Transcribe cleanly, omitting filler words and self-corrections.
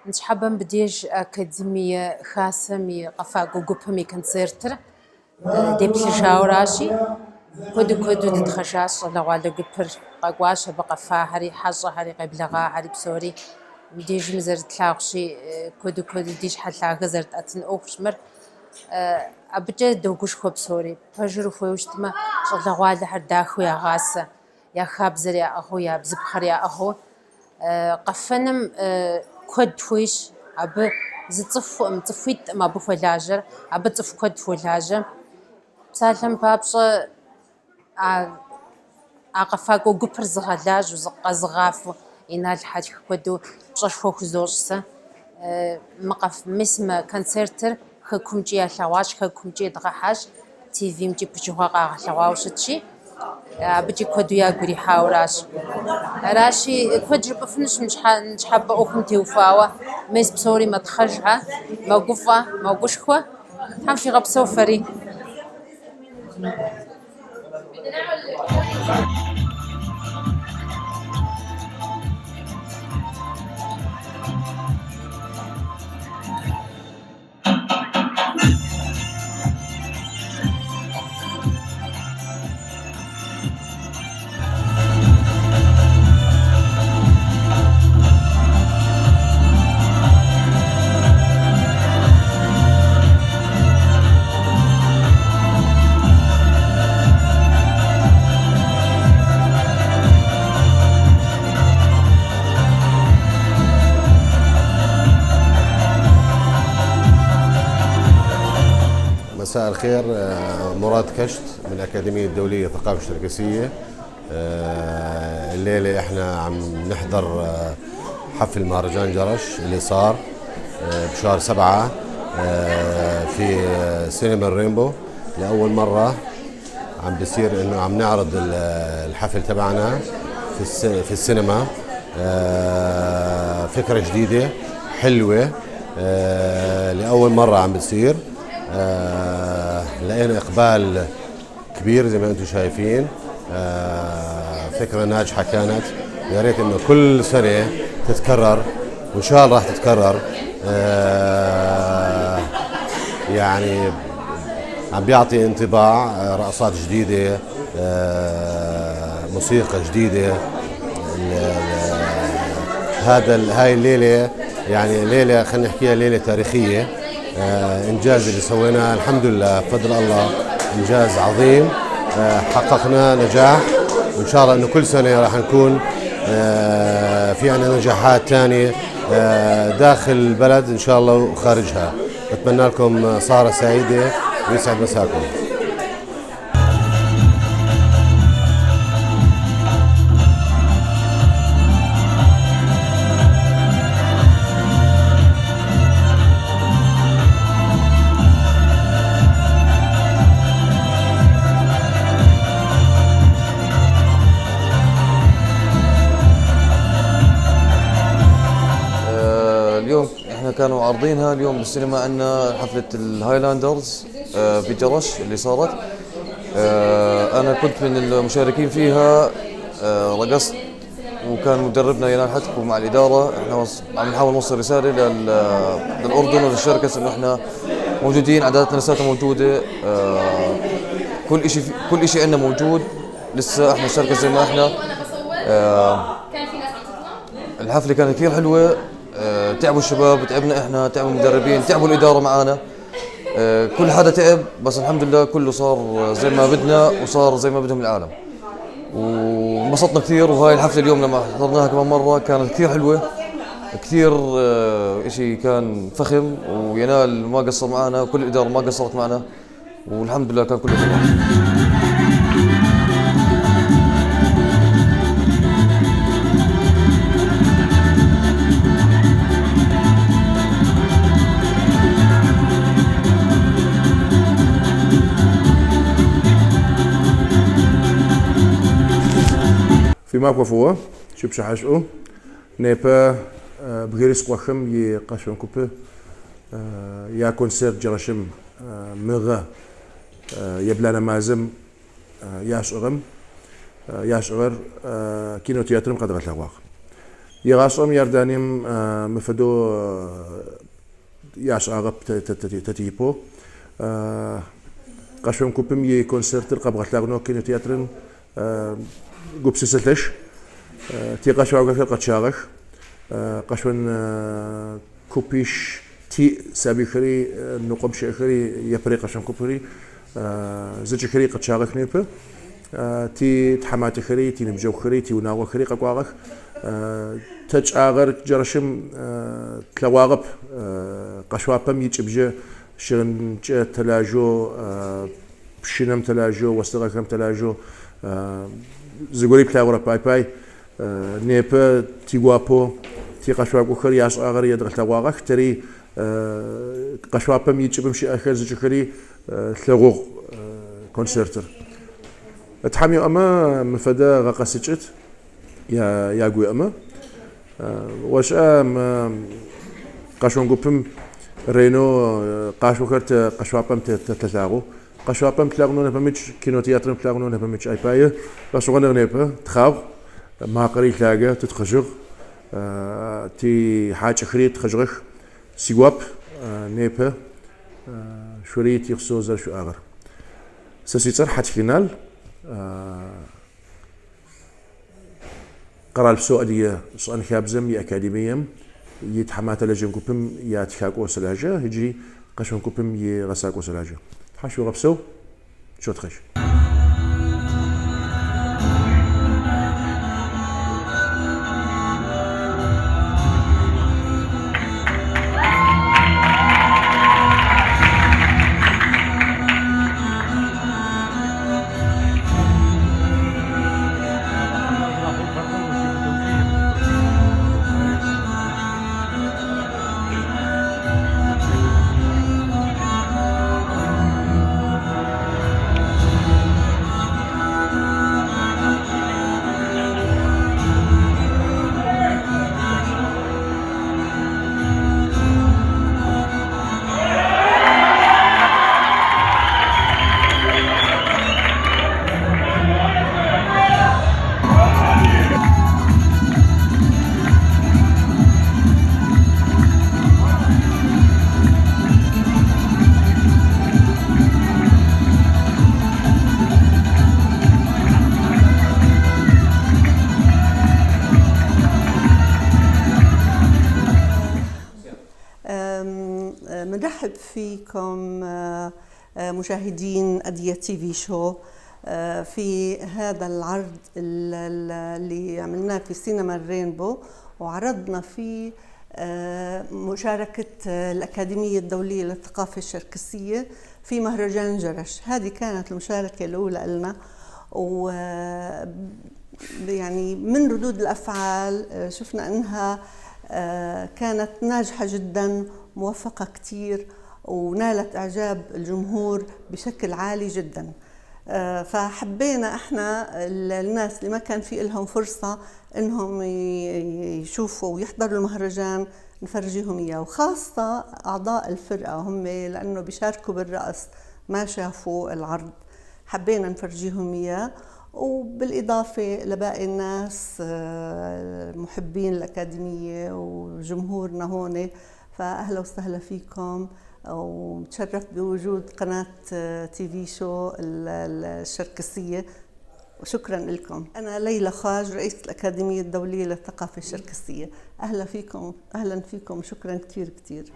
نتحبم بديج أكاديمية خاصة مي قفاقو قبهم كونسرتر ديبلجاو راشي كودو تتخشاش لغوالو قبر قاقواشا بقفا هري حاجة هري قبلغا هري بسوري ديج مزرت تلاقشي كودو ديج حتلاقا زرت أتن أوخشمر أبجا دوغوش خو بسوري بجرو خوشتما لغوالو هر داخو يا غاسة يا خابزر يا أخو يا بزبخر يا أخو قفنم كود فويش أب متصفيت ما بفولاجر أب تصف كود فولاجر بسالم بابش أقفاقو قبر زغلاج وزقا زغافو إنا الحاج كودو بشرفو خزوجسا مقف مسمى كونسرتر خكم جي ثواش خكم جي دغحاش تي في مجي بجوها قاغ ثواوشتشي بجي كودو يا غوري حاوراش راشي كود بفنش مش حابة أخم توفاوة ميز بسوري ما تخرجها موقفة موقشخوة همشي غبسو فري مساء الخير. مراد كشت من الأكاديمية الدولية للثقافة الشركسية. الليلة احنا عم نحضر حفل مهرجان جرش اللي صار بشهر 7 في سينما الرينبو. لأول مرة عم بصير انه عم نعرض الحفل تبعنا في السينما. فكرة جديدة حلوة، لأول مرة عم بتصير. لقينا إقبال كبير زي ما أنتم شايفين. فكرة ناجحة كانت، يا ريت إنه كل سنة تتكرر، وإن شاء الله راح تتكرر. يعني عم بيعطي انطباع رقصات جديدة، موسيقى جديدة. هاي الليلة يعني ليلة خلينا نحكيها ليلة تاريخية. إنجاز اللي سويناه الحمد لله بفضل الله إنجاز عظيم. حققنا نجاح، وإن شاء الله إنه كل سنة راح نكون في عنا نجاحات تانية داخل البلد إن شاء الله وخارجها. بتمنى لكم سهرة سعيدة ويسعد مساكم. اليوم احنا كانوا عارضينها اليوم بالسينما، عندنا حفلة الهايلاندرز بجرش اللي صارت. انا كنت من المشاركين فيها، رقصت، وكان مدربنا ينال حتكو مع الإدارة. احنا عم نحاول نوصل رسالة للأردن وللشركة انه احنا موجودين، عاداتنا لساتها موجودة. كل اشي عندنا موجود لسه، احنا الشركة زي ما احنا. الحفلة كانت كثير حلوة. تعبوا الشباب، تعبنا احنا، تعبوا المدربين، تعبوا الإدارة معانا. كل حدا تعب، بس الحمد لله كله صار زي ما بدنا وصار زي ما بدهم العالم، وانبسطنا كثير. وهاي الحفلة اليوم لما حضرناها كمان مرة كانت كثير حلوة، كثير اشي كان فخم. وينال ما قصر معنا، كل الإدارة ما قصرت معنا، والحمد لله كان كله تمام. في ماكو فوا شوف شحشو نيبا بغيرس قوخم يقاشون كوبو يا كونسيرت جرشم مغا يبلانا مازم ياش أغم ياش أغر كينو تياترم قد غتلاواق يغاسهم يردانيم مفدو ياش أغب تتيبو قشون كوبم ي كونسرت القبغة لاغنو كينو تياترن قوب سيسلتش تي قشوا قشوا قشاغش قشون كوبيش تي سابي خري نقوم شيء خري يبري قشون كوبري زوج خري قشاغش نيبه تي تحمات خري تي نبجو خري تي وناغو خري قواغش تج آغر جرشم تلواغب قشوابم يجبجه شن تلاجو شنم تلاجو وستغكم تلاجو زغوري بلاورا باي باي نيبه تيغوابو تي قشواب وخر ياس آغر يدغ تلواغخ تري قشوابم يجبم شي اخر زجخري تلغو كونسرتر تحمي اما مفدا غقسجت يا قوي اما واش قاشون قوبم رينو قاشو كرت قشوابم تتلاغو قشوابم تلاغنو نفهمش كينو تياتر تلاغنو نفهمش اي باي باش غنر نيبه تخاف ما قري تلاقه تتخجغ تي حاجه خريط تخجغخ سيواب نيبه شوريت يخصوزر شو اغر سيصير حد فينال قرال بسوء دي صان خابزم يا اكاديميم يتحمات لجن كوبم يا تخاقو سلاجه هجي قشون كوبم يغساقو سلاجه حشو غبسو شو تخش منرحب فيكم مشاهدين أدية تي في شو في هذا العرض اللي عملناه في سينما الرينبو، وعرضنا فيه مشاركة الأكاديمية الدولية للثقافة الشركسية في مهرجان جرش. هذه كانت المشاركة الأولى لنا، و يعني من ردود الأفعال شفنا أنها كانت ناجحة جدا، موفقة كتير، ونالت إعجاب الجمهور بشكل عالي جدا. فحبينا احنا الناس اللي ما كان في لهم فرصة انهم يشوفوا ويحضروا المهرجان نفرجيهم اياه، وخاصة اعضاء الفرقة هم لانه بيشاركوا بالرقص ما شافوا العرض، حبينا نفرجيهم اياه. وبالإضافة لباقي الناس محبين الأكاديمية وجمهورنا هون، فأهلا وسهلا فيكم، ومتشرف بوجود قناة تي في شو الشركسية، وشكرا لكم. أنا ليلى خاج، رئيسة الأكاديمية الدولية للثقافة الشركسية. أهلا فيكم، أهلا فيكم، شكرا كتير كتير.